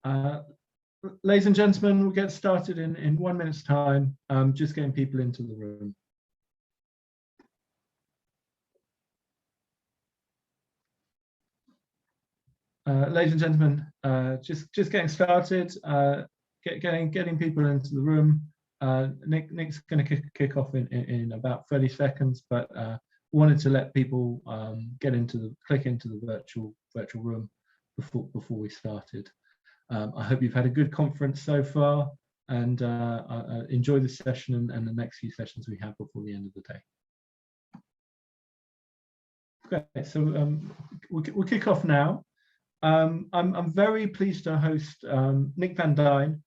Uh, Ladies and gentlemen, we'll get started in 1 minute's time, just getting people into the room. Ladies and gentlemen, just getting started, getting people into the room. Nick's going to kick off in about 30 seconds, but wanted to let people click into the virtual room before we started. I hope you've had a good conference so far, and enjoy this session and the next few sessions we have before the end of the day. Okay, so we'll kick off now. I'm very pleased to host Nick Van Duyn,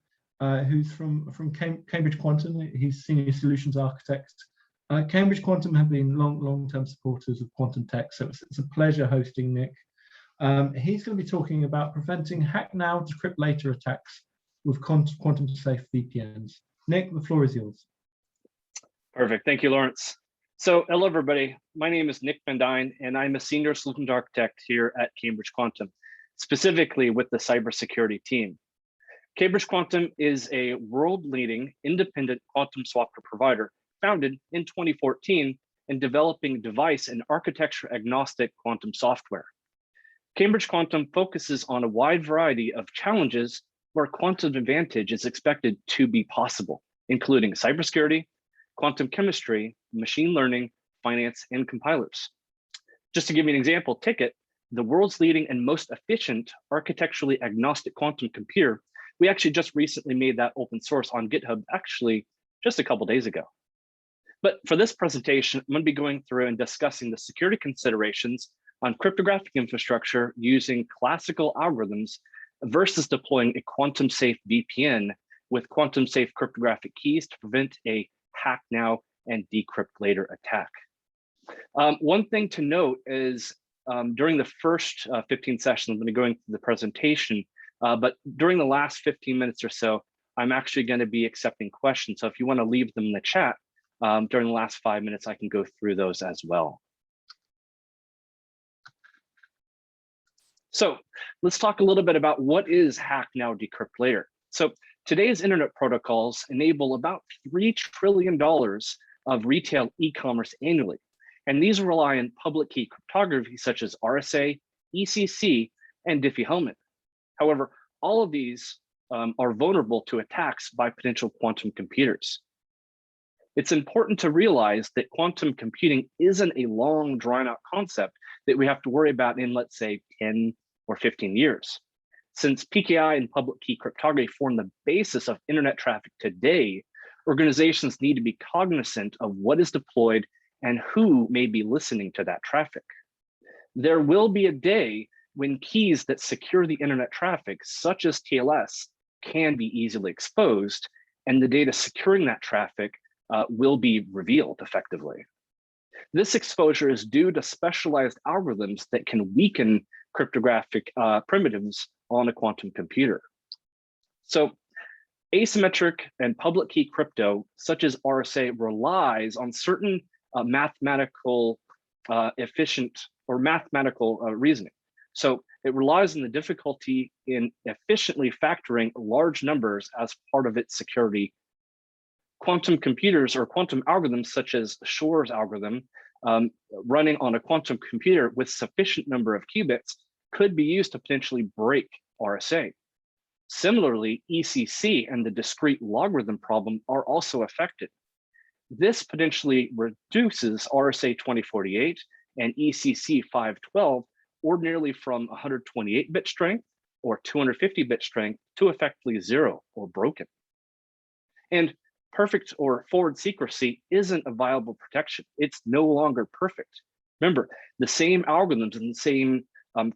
who's from Cambridge Quantum. He's Senior Solutions Architect. Cambridge Quantum have been long-term supporters of quantum tech, so it's a pleasure hosting Nick. He's going to be talking about preventing hack now, decrypt later attacks with quantum safe VPNs. Nick, the floor is yours. Perfect. Thank you, Lawrence. So hello, everybody. My name is Nick Van Duyn, and I'm a Senior Solutions Architect here at Cambridge Quantum, specifically with the cybersecurity team. Cambridge Quantum is a world-leading independent quantum software provider founded in 2014 and developing device and architecture-agnostic quantum software. Cambridge Quantum focuses on a wide variety of challenges where quantum advantage is expected to be possible, including cybersecurity, quantum chemistry, machine learning, finance, and compilers. Just to give you an example, Ticket, the world's leading and most efficient architecturally agnostic quantum computer, we actually just recently made that open source on GitHub, actually just a couple days ago. But for this presentation, I'm going to be going through and discussing the security considerations on cryptographic infrastructure using classical algorithms versus deploying a quantum safe VPN with quantum safe cryptographic keys to prevent a hack now and decrypt later attack. One thing to note is during the first 15 sessions, I'm going to be going through the presentation, but during the last 15 minutes or so, I'm actually going to be accepting questions. So if you want to leave them in the chat during the last 5 minutes, I can go through those as well. So let's talk a little bit about what is hack now, decrypt later. So today's internet protocols enable about $3 trillion of retail e-commerce annually. And these rely on public key cryptography such as RSA, ECC, and Diffie-Hellman. However, all of these are vulnerable to attacks by potential quantum computers. It's important to realize that quantum computing isn't a long, drawn-out concept that we have to worry about in, let's say, 10 or 15 years. Since PKI and public key cryptography form the basis of internet traffic today, organizations need to be cognizant of what is deployed and who may be listening to that traffic. There will be a day when keys that secure the internet traffic, such as TLS, can be easily exposed, and the data securing that traffic will be revealed effectively. This exposure is due to specialized algorithms that can weaken cryptographic primitives on a quantum computer. So asymmetric and public key crypto, such as RSA, relies on certain mathematical efficient or mathematical reasoning. So it relies on the difficulty in efficiently factoring large numbers as part of its security. Quantum computers or quantum algorithms such as Shor's algorithm running on a quantum computer with sufficient number of qubits could be used to potentially break RSA. Similarly, ECC and the discrete logarithm problem are also affected. This potentially reduces RSA 2048 and ECC 512 ordinarily from 128-bit strength or 250-bit strength to effectively 0 or broken. And perfect or forward secrecy isn't a viable protection. It's no longer perfect. Remember, the same algorithms and the same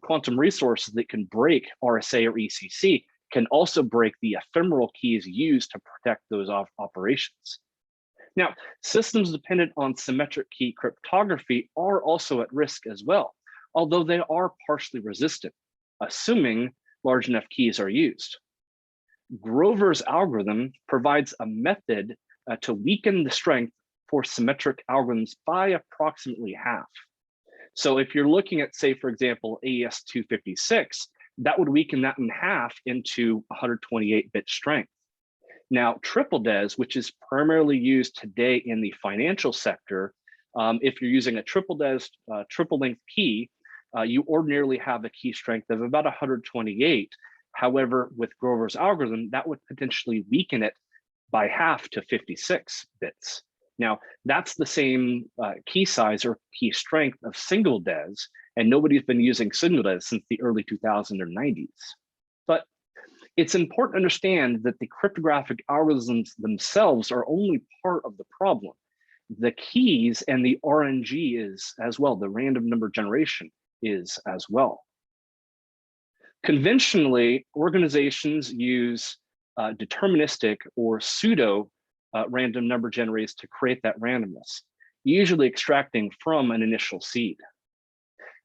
quantum resources that can break RSA or ECC can also break the ephemeral keys used to protect those operations. Now, systems dependent on symmetric key cryptography are also at risk as well, although they are partially resistant, assuming large enough keys are used. Grover's algorithm provides a method to weaken the strength for symmetric algorithms by approximately half. So if you're looking at, say, for example, AES 256, that would weaken that in half into 128-bit strength. Now, triple DES, which is primarily used today in the financial sector, if you're using a triple DES, triple length key, you ordinarily have a key strength of about 128. However, with Grover's algorithm, that would potentially weaken it by half to 56 bits. Now, that's the same key size or key strength of single DES, and nobody's been using single DES since the early 2000s or 90s. But it's important to understand that the cryptographic algorithms themselves are only part of the problem. The keys and the RNG is as well, the random number generation is as well. Conventionally, organizations use deterministic or pseudo random number generators to create that randomness, usually extracting from an initial seed.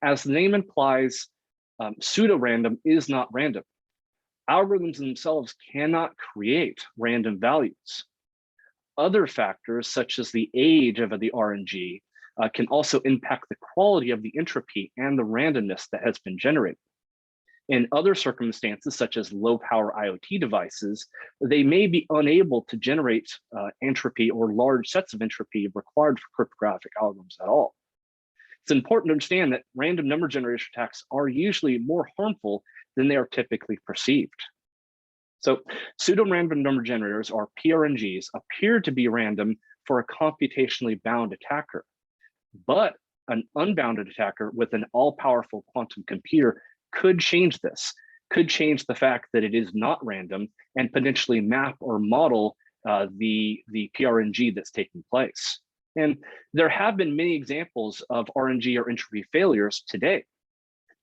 As the name implies, pseudo-random is not random. Algorithms themselves cannot create random values. Other factors, such as the age of the RNG, can also impact the quality of the entropy and the randomness that has been generated. In other circumstances, such as low-power IoT devices, they may be unable to generate entropy or large sets of entropy required for cryptographic algorithms at all. It's important to understand that random number generation attacks are usually more harmful than they are typically perceived. So pseudo-random number generators, or PRNGs, appear to be random for a computationally bound attacker, but an unbounded attacker with an all-powerful quantum computer could change this, could change the fact that it is not random and potentially map or model the PRNG that's taking place. And there have been many examples of RNG or entropy failures today.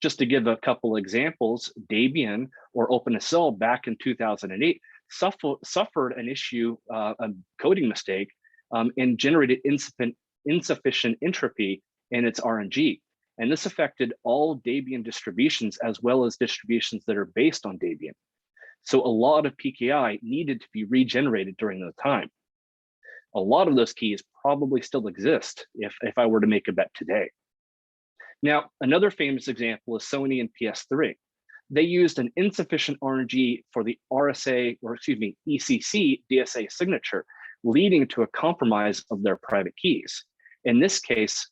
Just to give a couple examples, Debian or OpenSSL back in 2008 suffered an issue, a coding mistake, and generated insufficient entropy in its RNG. And this affected all Debian distributions as well as distributions that are based on Debian. So a lot of PKI needed to be regenerated during the time. A lot of those keys probably still exist if I were to make a bet today. Now, another famous example is Sony and PS3. They used an insufficient RNG for the ECC DSA signature, leading to a compromise of their private keys. In this case,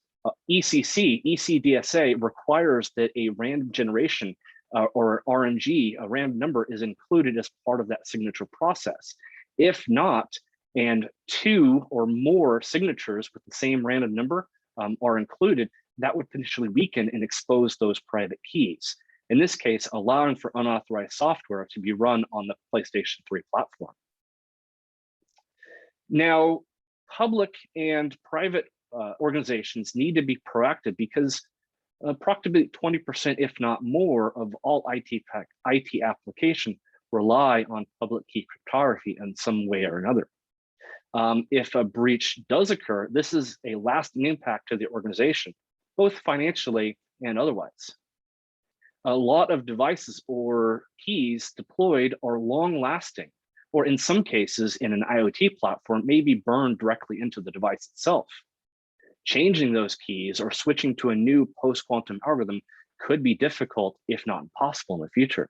ECDSA requires that a random generation or RNG, a random number, is included as part of that signature process. If not, and two or more signatures with the same random number are included, that would potentially weaken and expose those private keys. In this case, allowing for unauthorized software to be run on the PlayStation 3 platform. Now, public and private organizations need to be proactive because approximately 20%, if not more, of all IT applications rely on public key cryptography in some way or another. If a breach does occur, this is a lasting impact to the organization, both financially and otherwise. A lot of devices or keys deployed are long-lasting, or in some cases in an IoT platform may be burned directly into the device itself. Changing those keys or switching to a new post-quantum algorithm could be difficult, if not impossible, in the future.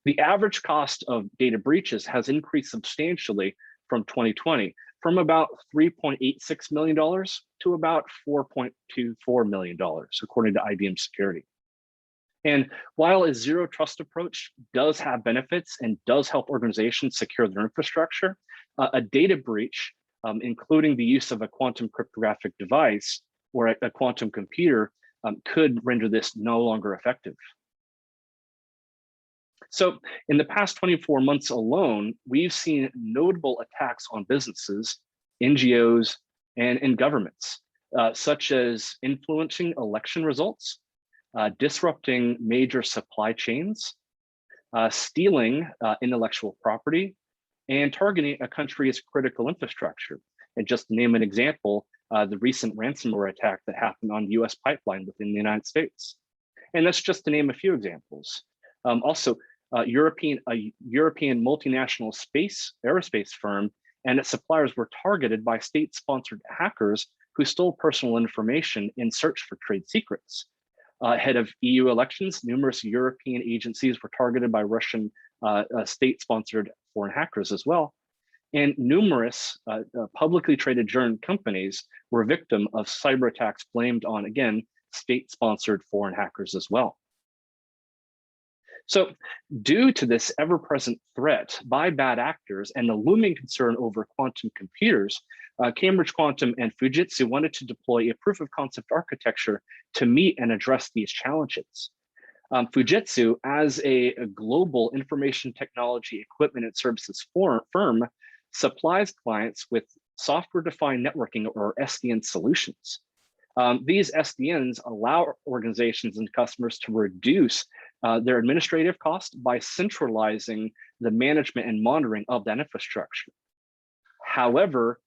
The average cost of data breaches has increased substantially from 2020, from about $3.86 million to about $4.24 million, according to IBM Security. And while a zero trust approach does have benefits and does help organizations secure their infrastructure, a data breach, including the use of a quantum cryptographic device or a quantum computer, could render this no longer effective. So in the past 24 months alone, we've seen notable attacks on businesses, NGOs, and governments, such as influencing election results, disrupting major supply chains, stealing intellectual property, and targeting a country's critical infrastructure. And just to name an example, the recent ransomware attack that happened on the US pipeline within the United States. And that's just to name a few examples. Also, a European multinational aerospace firm and its suppliers were targeted by state-sponsored hackers who stole personal information in search for trade secrets. Ahead of EU elections, numerous European agencies were targeted by Russian state-sponsored foreign hackers as well. And numerous publicly traded German companies were victim of cyber attacks blamed on, again, state-sponsored foreign hackers as well. So due to this ever-present threat by bad actors and the looming concern over quantum computers, Cambridge Quantum and Fujitsu wanted to deploy a proof of concept architecture to meet and address these challenges. Fujitsu, as a global information technology equipment and services firm, supplies clients with software-defined networking or SDN solutions. These SDNs allow organizations and customers to reduce their administrative costs by centralizing the management and monitoring of that infrastructure. However,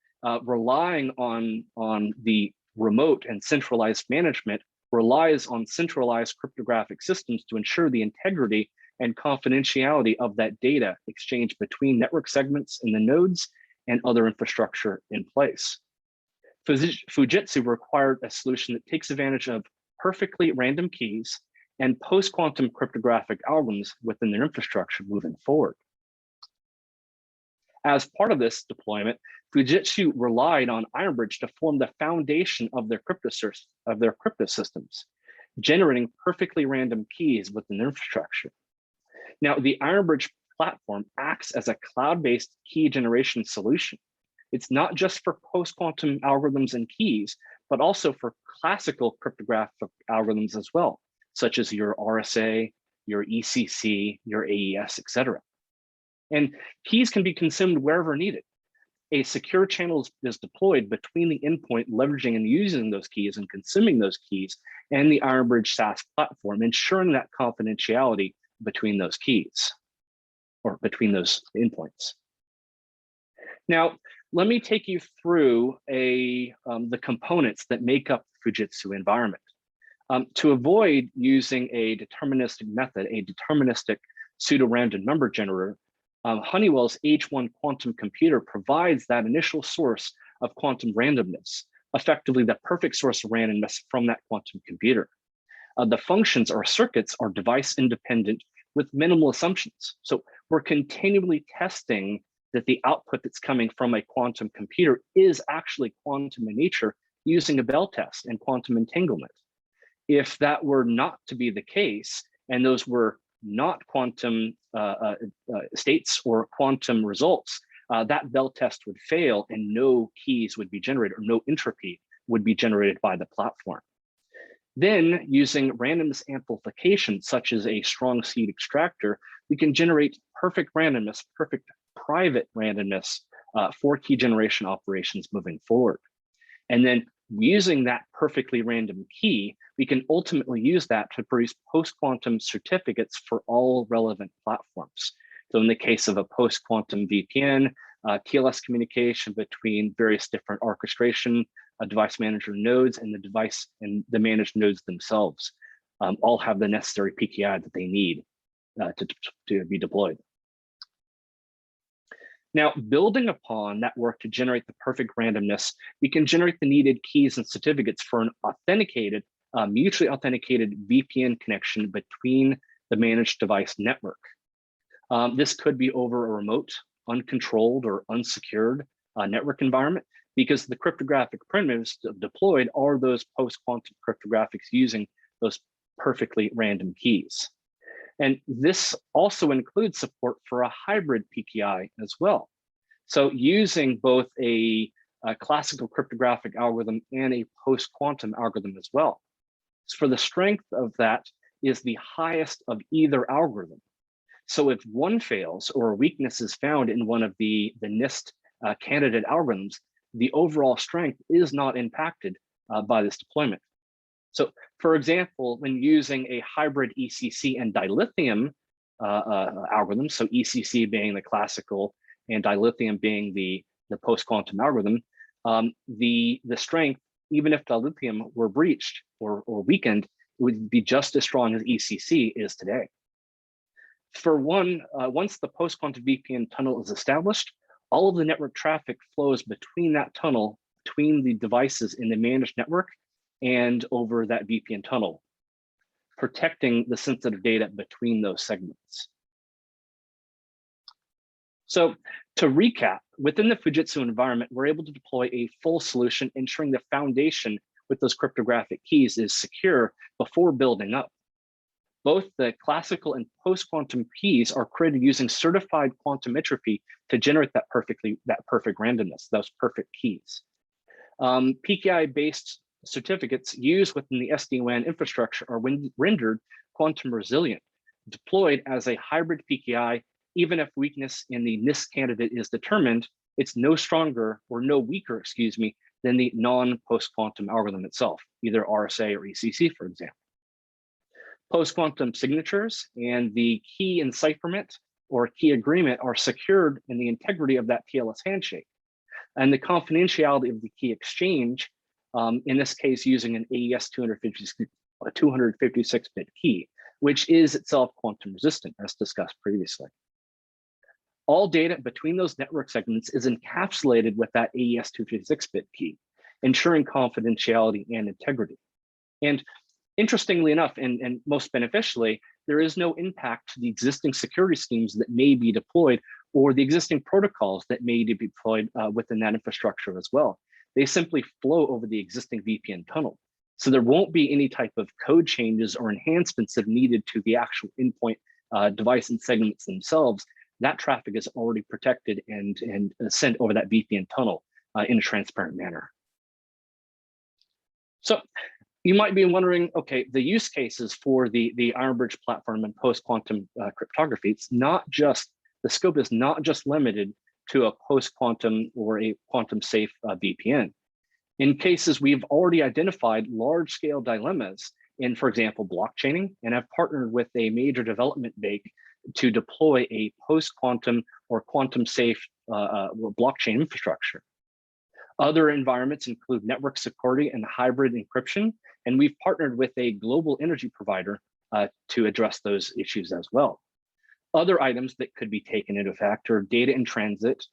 relying on the remote and centralized management relies on centralized cryptographic systems to ensure the integrity and confidentiality of that data exchange between network segments in the nodes and other infrastructure in place. Fujitsu required a solution that takes advantage of perfectly random keys and post-quantum cryptographic algorithms within their infrastructure moving forward. As part of this deployment, Fujitsu relied on IronBridge to form the foundation of their crypto systems, generating perfectly random keys within their infrastructure. Now, the IronBridge platform acts as a cloud-based key generation solution. It's not just for post-quantum algorithms and keys, but also for classical cryptographic algorithms as well, such as your RSA, your ECC, your AES, etc. And keys can be consumed wherever needed. A secure channel is deployed between the endpoint leveraging and using those keys and consuming those keys and the IronBridge SaaS platform, ensuring that confidentiality between those keys or between those endpoints. Now, let me take you through the components that make up the Fujitsu environment. To avoid using a deterministic method, a deterministic pseudo-random number generator, Honeywell's H1 quantum computer provides that initial source of quantum randomness, effectively the perfect source of randomness from that quantum computer. The functions or circuits are device independent with minimal assumptions. So we're continually testing that the output that's coming from a quantum computer is actually quantum in nature using a Bell test and quantum entanglement. If that were not to be the case, and those were not quantum states or quantum results, that Bell test would fail and no keys would be generated or no entropy would be generated by the platform. Then using randomness amplification, such as a strong seed extractor, we can generate perfect randomness, perfect private randomness for key generation operations moving forward. And then using that perfectly random key, we can ultimately use that to produce post-quantum certificates for all relevant platforms. So in the case of a post-quantum VPN, TLS communication between various different orchestration device manager nodes and the device and the managed nodes themselves all have the necessary PKI that they need to be deployed. Now, building upon that work to generate the perfect randomness, we can generate the needed keys and certificates for an authenticated, mutually authenticated VPN connection between the managed device network. This could be over a remote, uncontrolled, or unsecured network environment, because the cryptographic primitives deployed are those post-quantum cryptographics using those perfectly random keys. And this also includes support for a hybrid PKI as well. So using both a classical cryptographic algorithm and a post-quantum algorithm as well. So for the strength of that is the highest of either algorithm. So if one fails or a weakness is found in one of the NIST candidate algorithms, the overall strength is not impacted by this deployment. So for example, when using a hybrid ECC and dilithium algorithm, so ECC being the classical and dilithium being the post-quantum algorithm, the strength, even if dilithium were breached or weakened, it would be just as strong as ECC is today. For one, once the post-quantum VPN tunnel is established, all of the network traffic flows between that tunnel, between the devices in the managed network and over that VPN tunnel. protecting the sensitive data between those segments. So to recap, within the Fujitsu environment, we're able to deploy a full solution, ensuring the foundation with those cryptographic keys is secure before building up. Both the classical and post-quantum keys are created using certified quantum entropy to generate that perfect randomness, those perfect keys. PKI-based certificates used within the SD-WAN infrastructure are rendered quantum resilient, deployed as a hybrid PKI. Even if weakness in the NIST candidate is determined, it's no stronger or no weaker, excuse me, than the non-post-quantum algorithm itself, either RSA or ECC, for example. Post-quantum signatures and the key encipherment or key agreement are secured in the integrity of that TLS handshake. And the confidentiality of the key exchange, in this case using an AES 256-bit key, which is itself quantum resistant, as discussed previously. All data between those network segments is encapsulated with that AES 256-bit key, ensuring confidentiality and integrity. And interestingly enough, and most beneficially, there is no impact to the existing security schemes that may be deployed or the existing protocols that may be deployed within that infrastructure as well. They simply flow over the existing VPN tunnel. So there won't be any type of code changes or enhancements that are needed to the actual endpoint device and segments themselves. That traffic is already protected and sent over that VPN tunnel in a transparent manner. So you might be wondering, okay, the use cases for the Ironbridge platform and post-quantum cryptography, it's not just, the scope is not just limited to a post-quantum or a quantum safe VPN. In cases, we've already identified large-scale dilemmas in, for example, blockchaining, and have partnered with a major development bank to deploy a post-quantum or quantum safe blockchain infrastructure. Other environments include network security and hybrid encryption, and we've partnered with a global energy provider to address those issues as well. Other items that could be taken into effect are data in transit,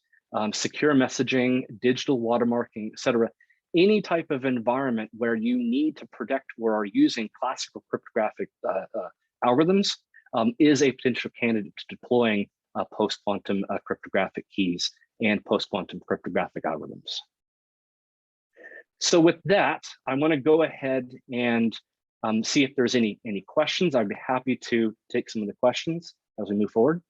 secure messaging, digital watermarking, et cetera. Any type of environment where you need to protect or are using classical cryptographic algorithms is a potential candidate to deploying post-quantum cryptographic keys and post-quantum cryptographic algorithms. So with that, I want to go ahead and see if there's any questions. I'd be happy to take some of the questions as we move forward.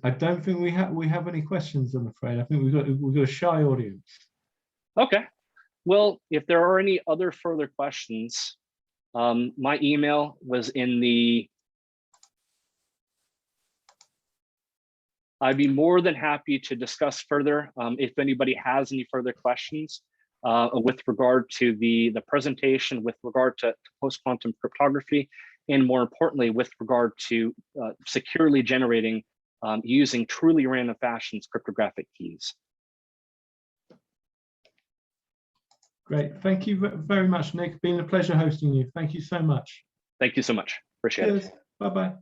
I don't think we have any questions, I'm afraid. I think we've got a shy audience. Okay. Well, if there are any other further questions, my email was in the. I'd be more than happy to discuss further if anybody has any further questions with regard to the presentation, with regard to post-quantum cryptography, and more importantly, with regard to securely generating using truly random fashions cryptographic keys. Great. Thank you very much, Nick. Been a pleasure hosting you. Thank you so much. Thank you so much. Appreciate it. Bye-bye.